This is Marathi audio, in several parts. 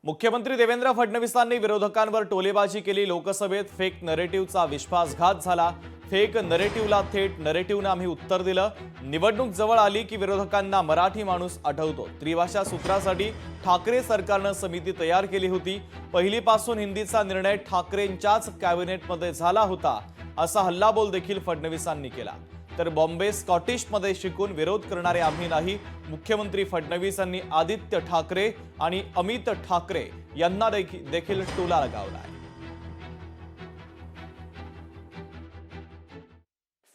मुख्यमंत्री देवेंद्र फडणवीसांनी विरोधकांवर टोलेबाजी केली। लोकसभेत फेक नरेटिव्हचा विश्वासघात झाला। फेक नरेटिव्हला थेट नरेटिव्हने आम्ही उत्तर दिलं। निवडणूक जवळ आली की विरोधकांना मराठी माणूस आठवतो। त्रिभाषा सूत्रासाठी ठाकरे सरकारनं समिती तयार केली होती। पहिलीपासून हिंदीचा निर्णय ठाकरेंच्याच कॅबिनेटमध्ये झाला होता, असा हल्लाबोल देखील फडणवीसांनी केला। तर बॉम्बे स्कॉटिशमध्ये शिकून विरोध करणारे आम्ही नाही, मुख्यमंत्री फडणवीसांनी आदित्य ठाकरे आणि अमित ठाकरे यांना देखील टोला लगावला।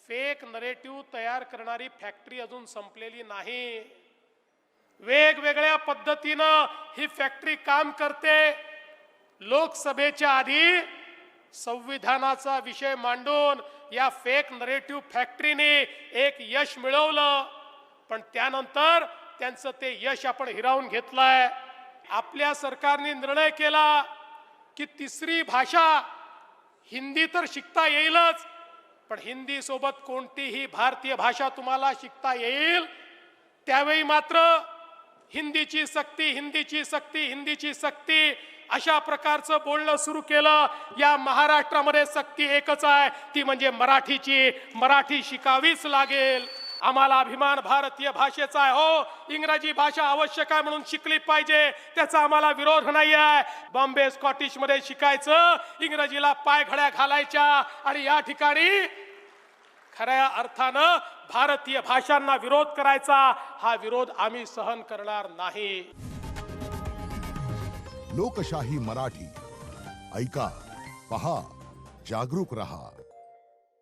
फेक नरेटिव्ह तयार करणारी फॅक्टरी अजून संपलेली नाही। वेगवेगळ्या पद्धतीनं ही फॅक्टरी काम करते। लोकसभेच्या आधी संविधानाचा विषय मांडून या फेक नरेटिव्ह फॅक्टरीने एक यश मिळवलं, पण त्यानंतर त्यांचं ते यश आपण हिरावून घेतलंय। आपल्या सरकारने निर्णय केला की तिसरी भाषा हिंदी तर शिकता येईलच, पण हिंदी सोबत कोणतीही भारतीय भाषा तुम्हाला शिकता येईल। त्यावेळी मात्र हिंदीची सक्ती, हिंदीची सक्ती, हिंदीची सक्ती अशा प्रकारचं बोलणं सुरू केलं। या महाराष्ट्रामध्ये सक्ती एकच आहे, ती म्हणजे मराठीची। मराठी शिकावीच लागेल। आम्हाला अभिमान भारतीय भाषेचा आहे। हो, इंग्रजी भाषा आवश्यक आहे म्हणून शिकली पाहिजे, त्याचा आम्हाला विरोध नाही आहे। बॉम्बे स्कॉटिश मध्ये शिकायचं, इंग्रजीला पायघड्या घालायच्या आणि या ठिकाणी खऱ्या अर्थानं भारतीय भाषांना विरोध करायचा, हा विरोध आम्ही सहन करणार नाही। लोकशाही मराठी ऐका, पहा, जागरूक रहा।